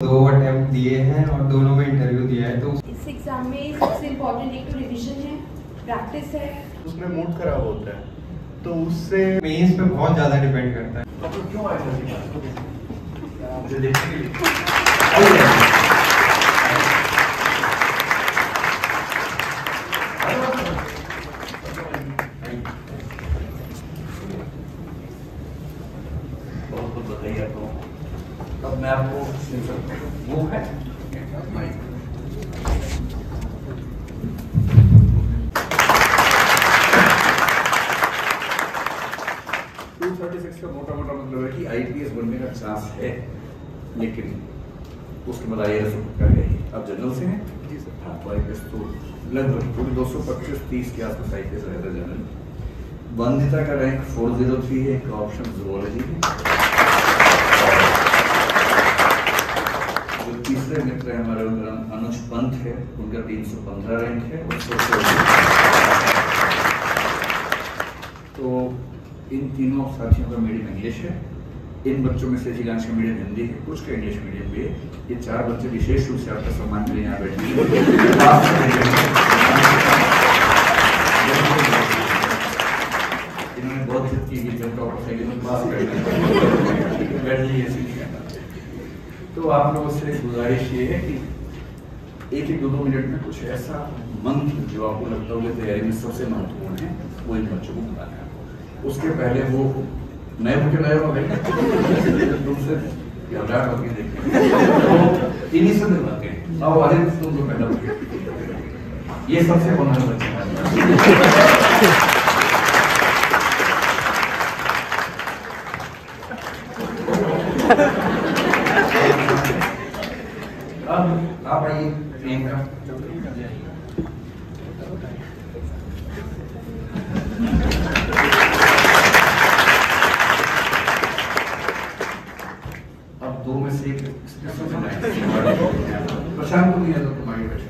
2 attempt दिए हैं और दोनों में इंटरव्यू दिया है। तो इस एग्जाम में सबसे इम्पोर्टेंट एक तो रिवीजन है, प्रैक्टिस है। उसमें मूड खराब होता है तो उससे मेंस पे बहुत ज्यादा डिपेंड करता है। तो क्यों आए थे मुझे देखने के लिए? बहुत बहुत बधाई आपको। अब मैं आपको वो है माइक 236 का मोटा मोटा मतलब है कि आईपीएस बनने का चांस है, लेकिन उसके बाद आईएएस का है। आप जनरल से हैं? जी सर। हाँ, तो आईपीएस तो लगभग पूरे 225-30 के आसपास आईपीएस रहता है जनरल। वंदिता का रैंक 403 है, एक ऑप्शन जूलॉजी है। जो तीसरे मित्र है हमारे अनुज पंत है, उनका 315 रैंक है। तो इन तीनों साथियों का मीडियम इंग्लिश है। इन बच्चों में से अधिकांश का मीडियम हिंदी है, कुछ का इंग्लिश मीडियम भी है। ये 4 बच्चे विशेष रूप से आपका सम्मान के लिए यहाँ बैठे हैं। इन्होंने बहुत जिद की जब टॉपर से पास कर बैठ जाइए। तो आप लोगों से गुजारिश ये है कि 1-2 मिनट में कुछ ऐसा मंत्र जो आपको लगता होगा तैयारी में सबसे महत्वपूर्ण है, वो इन बच्चों को बताना है। उसके पहले वो नए मुझे नए हो गए तुमसे याद होगी देखते तो इन्हीं से दिलवाते हैं। अब वाले तुम जो पैदा हुए ये सबसे होना बच्चे अब आप आइए प्रियंका। अब 2 में से एक प्रशांत को नहीं है तो तुम्हारी बैठे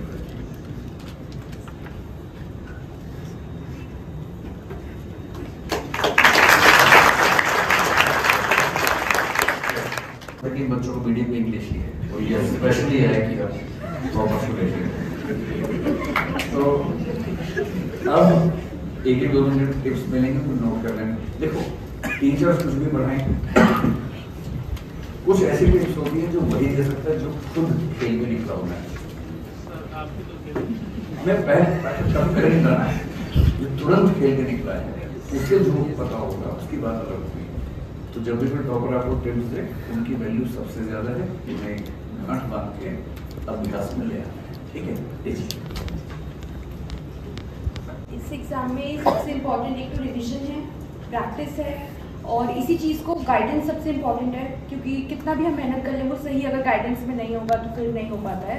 लेकिन बच्चों को मीडियम इंग्लिश ही है और ये स्पेशली है कि आप तो अब 1-2 मिनट टिप्स मिलेंगे तो नोट कर लेंगे। देखो टीचर्स कुछ भी पढ़ाएं, कुछ ऐसी टिप्स होती है जो वही दे सकता है जो खुद खेल में निकला होना है। मैं कभी नहीं करना है जो तुरंत खेल के निकला है, उसे जो पता होगा उसकी बात अलग होगी। तो जब भी मैं टॉपर आपको टिप्स दे, उनकी वैल्यू सबसे ज्यादा है, उन्हें गांठ बांध के अभ्यास में ले आना है। ठीक है? इस एग्जाम में सबसे इम्पोर्टेंट एक तो रिवीजन है, प्रैक्टिस है, और इसी चीज़ को गाइडेंस सबसे इम्पोर्टेंट है, क्योंकि कितना भी हम मेहनत कर लें वो सही अगर गाइडेंस में नहीं होगा तो फिर नहीं हो पाता है।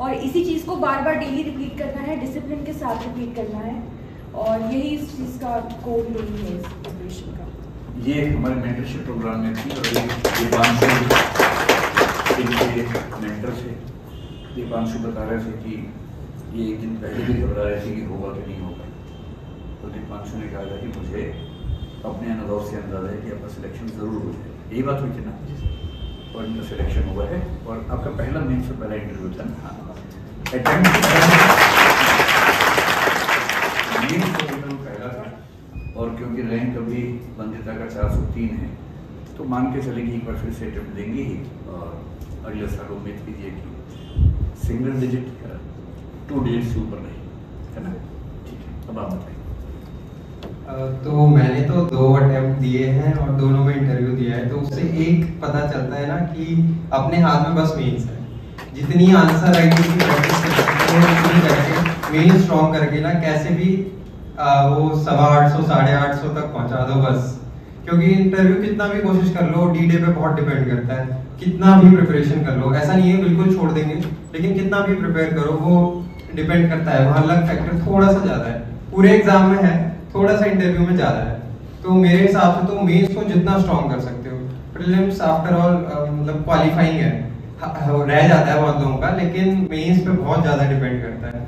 और इसी चीज़ को बार बार डेली रिपीट करना है, डिसिप्लिन के साथ रिपीट करना है, और यही इस चीज़ का कोड यही है इस प्रिपरेशन का। ये हमारे मेंटरशिप प्रोग्राम में थी और दीपांशु मेंटर थे। दीपांशु बता रहे थे कि ये एक दिन पहले भी घबरा रहे थे कि होगा कि नहीं होगा। तो दीपांशु ने कहा था कि मुझे अपने अनुभव से अंदाजा है कि आपका सिलेक्शन जरूर हो जाए। यही बात हुई थी ना? और इनका सिलेक्शन हुआ है और आपका पहला मेन से पहला इंटरव्यू था ना? पहला था और क्योंकि रैंक अभी वंदिता का 403 है तो मान के चलेगी एक बार फिर से अटेम्प्ट देंगे ही और अगले साल उम्मीद कीजिए कि सिंगल डिजिट 2 डिजिट से ऊपर नहीं, है ना? ठीक है, अब आप बताइए। तो मैंने तो 2 अटेम्प्ट दिए हैं और दोनों में इंटरव्यू दिया है। तो उससे एक पता चलता है ना कि अपने हाथ में बस मेंस है। जितनी आंसर राइटिंग की प्रैक्टिस करके मेन स्ट्रॉन्ग करके ना कैसे भी वो 850 850 तक पहुंचा दो बस। क्योंकि इंटरव्यू कितना भी कोशिश कर लो, डी डे पे बहुत डिपेंड करता है। कितना भी प्रिपरेशन कर लो, ऐसा नहीं है बिल्कुल छोड़ देंगे, लेकिन कितना भी प्रिपेयर करो वो डिपेंड करता है। वहाँ लक फैक्टर थोड़ा सा ज्यादा है, पूरे एग्जाम में है, थोड़ा सा इंटरव्यू में ज्यादा है। तो मेरे हिसाब से तो मेंस को जितना स्ट्रॉन्ग कर सकते हो, प्रीलिम्स आफ्टर ऑल मतलब क्वालिफाइंग है, रह जाता है बहुत लोगों का, लेकिन मेंस पे बहुत ज्यादा डिपेंड करता है।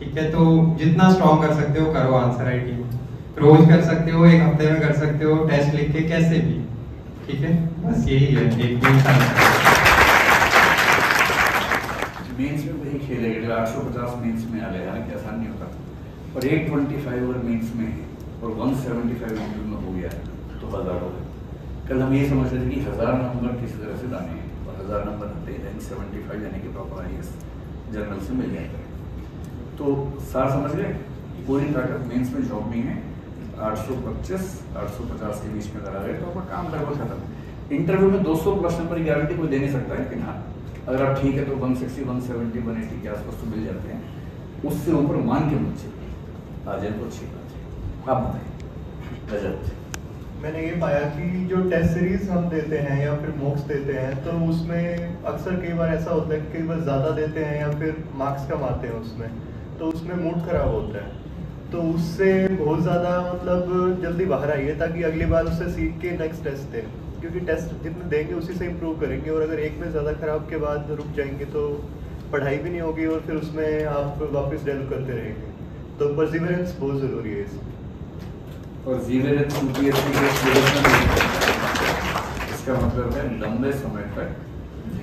ठीक है, तो जितना स्ट्रॉन्ग कर सकते हो करो आंसर राइटिंग। रोज कर सकते हो, एक हफ्ते में कर सकते हो, टेस्ट लिख के कैसे भी। ठीक है, बस यही है एक मेंस में वही खेलेगा, 850 मेंस में आ गया, हालांकि आसान नहीं होता, और 825 अगर मेंस में है और 175 इंटरव्यू में हो गया तो 1000 हो गए। कल हम ये समझ रहे थे कि 1000 नंबर किसी तरह से लाने हैं, और 1000 नंबर आते हैं 75 यानी कि प्रॉपर IAS जनरल से मिल जाता है। तो सार समझ गए, पूरी ताकत मेंस में जॉब में है, 825 850 के बीच में करा गए तो आपका काम लगभग खत्म। इंटरव्यू में 200 प्लस नंबर की गारंटी कोई दे नहीं सकता है, लेकिन हाँ अगर आप ठीक है तो 160 170 180 के आसपास तो मिल जाते हैं, उससे ऊपर मान के मुझे आ जाए तो अच्छी बात है। आप बताइए रजत। मैंने ये पाया कि जो टेस्ट सीरीज हम देते हैं या फिर मॉक्स देते हैं तो उसमें अक्सर कई बार ऐसा होता है कि कई बार ज़्यादा देते हैं या फिर मार्क्स कम आते हैं उसमें, तो उसमें मूड खराब होता है। तो उससे बहुत ज़्यादा मतलब जल्दी बाहर आइए ताकि अगली बार उससे सीख के नेक्स्ट टेस्ट दें, क्योंकि टेस्ट जितने देंगे उसी से इम्प्रूव करेंगे, और अगर एक में ज़्यादा खराब के बाद रुक जाएंगे तो पढ़ाई भी नहीं होगी और फिर उसमें आप वापस डेवलप करते रहेंगे। तो परसिवरेंस बहुत ज़रूरी है इसमें। और जीवेरेंस यूपीएससी के सिलेबस में इसका मतलब है लंबे समय तक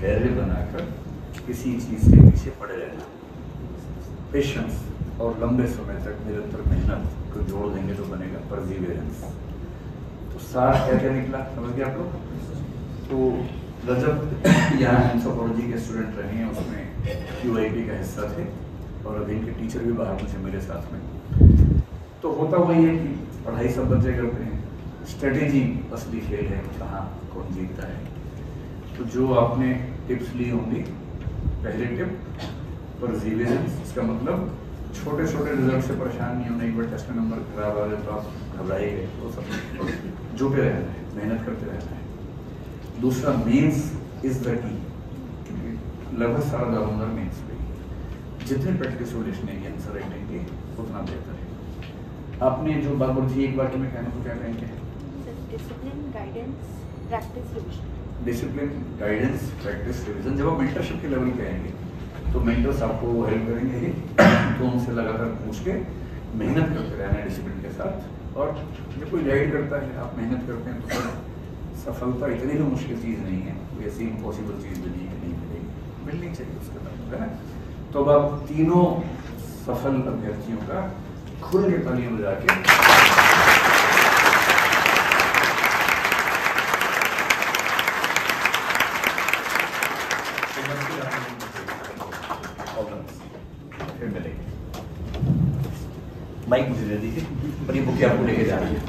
धैर्य बनाकर किसी चीज़ के पीछे पड़े रहना, पेशेंस, और लंबे समय तक निरंतर मेहनत को जोड़ देंगे तो बनेगा परसिवरेंस। तो सार क्या क्या निकला समझ गए आप लोग। तो रजत यहाँ एंथ्रोपोलॉजी के स्टूडेंट रहे हैं, उसमें QIP का हिस्सा थे, और अभी इनके टीचर भी बाहर मुझे मेरे साथ में। तो होता वही है कि पढ़ाई सब बच्चे करते हैं, स्ट्रेटेजी असली खेल है, कहाँ कौन जीतता है। तो जो आपने टिप्स ली होंगी, पहले टिप परसिवरेंस, इसका मतलब छोटे छोटे रिजल्ट से परेशान नहीं होना, एक बार टेस्ट में नंबर खराब आ गए तो आप घबराए गए, वो सब जुटे रहना है, मेहनत करते रहना है। दूसरा मेंस इज द की, लगभग सारा दारोमदार मेंस पे जितने प्रैक्टिस हो लिखने आंसर राइटिंग की उतना बेहतर है। आपने जो बात बोली थी एक बार में कहना तो क्या कहेंगे? Discipline, guidance, practice, revision. Discipline, guidance, practice, revision. जब आप मेंटरशिप के लेवल पे आएंगे तो मेंटर्स आपको हेल्प करेंगे ही, तो उनसे लगातार पूछ के मेहनत करते रहना है डिसिप्लिन के साथ। और जब कोई गाइड करता है, आप मेहनत करते हैं, तो फिर सफलता इतनी भी मुश्किल चीज़ नहीं है, कोई ऐसी इम्पॉसिबल चीज़ भी नहीं है कि नहीं मिलेगी, मिलनी चाहिए उसके बाद, है ना। तो अब आप तीनों सफल अभ्यर्थियों का खुल के तालियां बजा के फिर मिलेंगे। माइक मुझे दे दीजिए, और ये बुक आपको लेके जा रही है।